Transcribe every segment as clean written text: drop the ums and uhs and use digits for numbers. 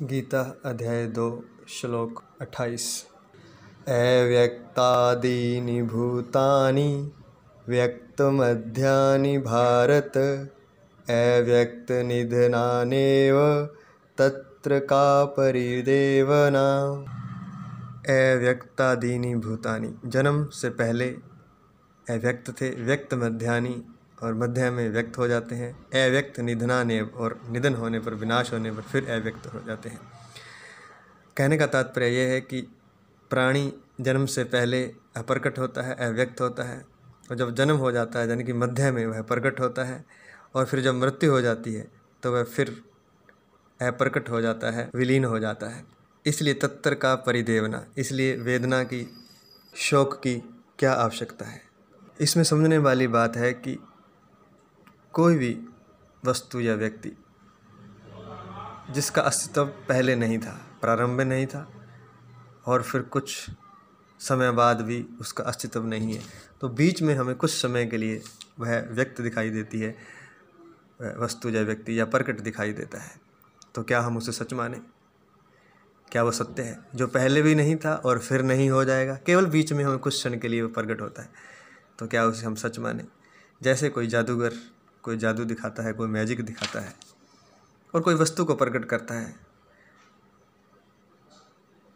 गीता अध्याय 2 श्लोक 28। अव्यक्तादीनि भूतानि व्यक्तमध्यानि भारत अव्यक्तनिधनानेव तत्र का परिदेवना। अव्यक्तादीनि भूतानि, जन्म से पहले अव्यक्त थे, व्यक्त मध्यानि और मध्य में व्यक्त हो जाते हैं, अव्यक्त निधनानेव और निधन होने पर, विनाश होने पर फिर अव्यक्त हो जाते हैं। कहने का तात्पर्य यह है कि प्राणी जन्म से पहले अप्रकट होता है, अव्यक्त होता है, और जब जन्म हो जाता है यानी कि मध्य में वह प्रकट होता है, और फिर जब मृत्यु हो जाती है तो वह फिर अप्रकट हो जाता है, विलीन हो जाता है। इसलिए तत्र का परिदेवना, इसलिए वेदना की, शोक की क्या आवश्यकता है। इसमें समझने वाली बात है कि कोई भी वस्तु या व्यक्ति जिसका अस्तित्व पहले नहीं था, प्रारंभ में नहीं था, और फिर कुछ समय बाद भी उसका अस्तित्व नहीं है, तो बीच में हमें कुछ समय के लिए वह व्यक्त दिखाई देती है, वह वस्तु या व्यक्ति या प्रकट दिखाई देता है। तो क्या हम उसे सच माने? क्या वो सत्य है जो पहले भी नहीं था और फिर नहीं हो जाएगा? केवल बीच में हमें कुछ क्षण के लिए वो प्रकट होता है, तो क्या उसे हम सच माने? जैसे कोई जादूगर कोई जादू दिखाता है, कोई मैजिक दिखाता है और कोई वस्तु को प्रकट करता है,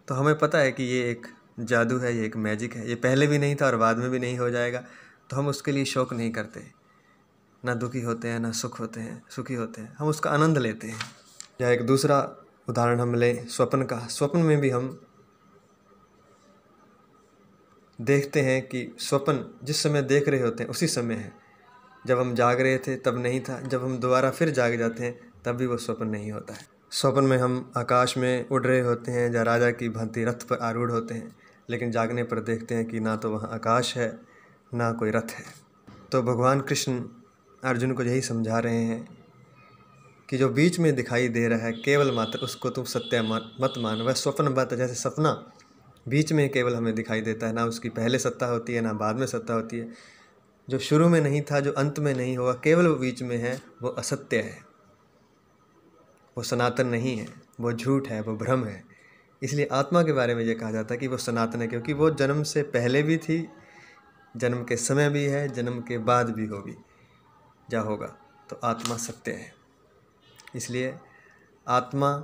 तो हमें पता है कि ये एक जादू है, ये एक मैजिक है, ये पहले भी नहीं था और बाद में भी नहीं हो जाएगा, तो हम उसके लिए शोक नहीं करते, ना दुखी होते हैं, ना सुखी होते हैं, हम उसका आनंद लेते हैं। या एक दूसरा उदाहरण हम लें स्वप्न का। स्वप्न में भी हम देखते हैं कि स्वप्न जिस समय देख रहे होते हैं उसी समय है। जब हम जाग रहे थे तब नहीं था, जब हम दोबारा फिर जाग जाते हैं तब भी वो स्वप्न नहीं होता है। स्वप्न में हम आकाश में उड़ रहे होते हैं या राजा की भांति रथ पर आरूढ़ होते हैं, लेकिन जागने पर देखते हैं कि ना तो वहाँ आकाश है, ना कोई रथ है। तो भगवान कृष्ण अर्जुन को यही समझा रहे हैं कि जो बीच में दिखाई दे रहा है केवल मात्र उसको तुम सत्य मत मान। वह स्वप्न बात है, जैसे सपना बीच में केवल हमें दिखाई देता है, ना उसकी पहले सत्ता होती है ना बाद में सत्ता होती है। जो शुरू में नहीं था, जो अंत में नहीं होगा, केवल वो बीच में है, वो असत्य है, वो सनातन नहीं है, वो झूठ है, वो भ्रम है। इसलिए आत्मा के बारे में ये कहा जाता है कि वो सनातन है, क्योंकि वो जन्म से पहले भी थी, जन्म के समय भी है, जन्म के बाद भी होगी, जा होगा। तो आत्मा सत्य है। इसलिए आत्मा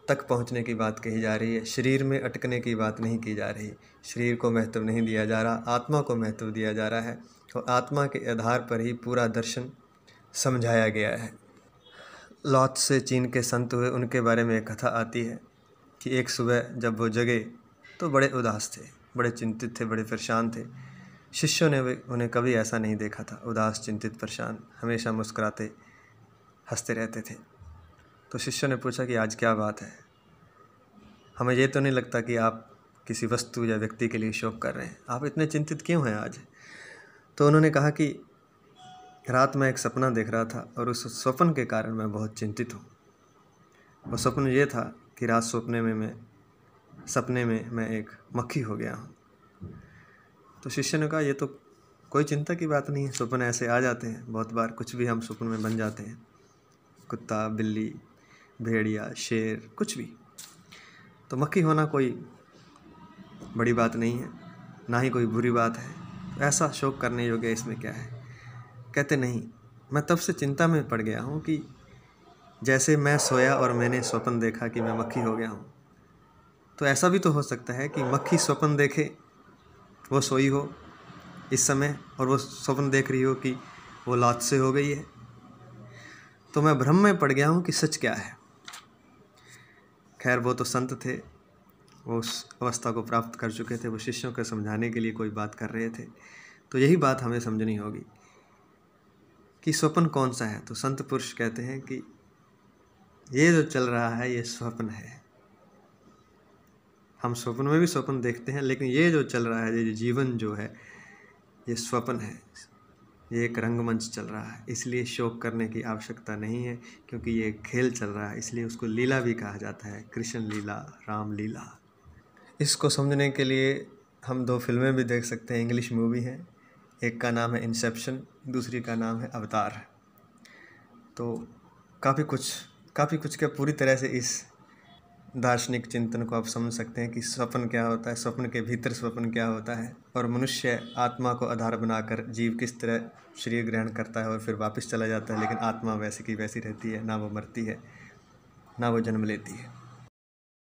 तक पहुंचने की बात कही जा रही है, शरीर में अटकने की बात नहीं की जा रही। शरीर को महत्व नहीं दिया जा रहा, आत्मा को महत्व दिया जा रहा है, और आत्मा के आधार पर ही पूरा दर्शन समझाया गया है। लौत से चीन के संत हुए, उनके बारे में एक कथा आती है कि एक सुबह जब वो जगे तो बड़े उदास थे, बड़े चिंतित थे, बड़े परेशान थे। शिष्यों ने उन्हें कभी ऐसा नहीं देखा था, उदास, चिंतित, परेशान, हमेशा मुस्कुराते हंसते रहते थे। तो शिष्यों ने पूछा कि आज क्या बात है, हमें ये तो नहीं लगता कि आप किसी वस्तु या व्यक्ति के लिए शोक कर रहे हैं, आप इतने चिंतित क्यों हैं आज? तो उन्होंने कहा कि रात में एक सपना देख रहा था और उस स्वप्न के कारण मैं बहुत चिंतित हूँ। वो स्वप्न ये था कि रात सपने में मैं एक मक्खी हो गया हूँ। तो शिष्य ने कहा ये तो कोई चिंता की बात नहीं है, स्वप्न ऐसे आ जाते हैं बहुत बार, कुछ भी हम स्वप्न में बन जाते हैं, कुत्ता, बिल्ली, भेड़िया, शेर, कुछ भी। तो मक्खी होना कोई बड़ी बात नहीं है, ना ही कोई बुरी बात है, तो ऐसा शोक करने योग्य इसमें क्या है? कहते नहीं, मैं तब से चिंता में पड़ गया हूँ कि जैसे मैं सोया और मैंने स्वप्न देखा कि मैं मक्खी हो गया हूँ, तो ऐसा भी तो हो सकता है कि मक्खी स्वप्न देखे, वो सोई हो इस समय और वो स्वप्न देख रही हो कि वो लात से हो गई है। तो मैं भ्रम में पड़ गया हूँ कि सच क्या है। खैर, वो तो संत थे, वो उस अवस्था को प्राप्त कर चुके थे, वो शिष्यों को समझाने के लिए कोई बात कर रहे थे। तो यही बात हमें समझनी होगी कि स्वप्न कौन सा है। तो संत पुरुष कहते हैं कि ये जो चल रहा है ये स्वप्न है। हम स्वप्न में भी स्वप्न देखते हैं, लेकिन ये जो चल रहा है, ये जीवन जो है, ये स्वप्न है, ये एक रंगमंच चल रहा है। इसलिए शोक करने की आवश्यकता नहीं है, क्योंकि ये खेल चल रहा है। इसलिए उसको लीला भी कहा जाता है, कृष्ण लीला, राम लीला। इसको समझने के लिए हम 2 फिल्में भी देख सकते हैं, इंग्लिश मूवी हैं। एक का नाम है इंसेप्शन, दूसरी का नाम है अवतार। तो काफ़ी कुछ क्या पूरी तरह से इस दार्शनिक चिंतन को आप समझ सकते हैं कि स्वप्न क्या होता है, स्वप्न के भीतर स्वप्न क्या होता है, और मनुष्य आत्मा को आधार बनाकर जीव किस तरह शरीर ग्रहण करता है और फिर वापस चला जाता है, लेकिन आत्मा वैसी की वैसी रहती है, ना वो मरती है ना वो जन्म लेती है।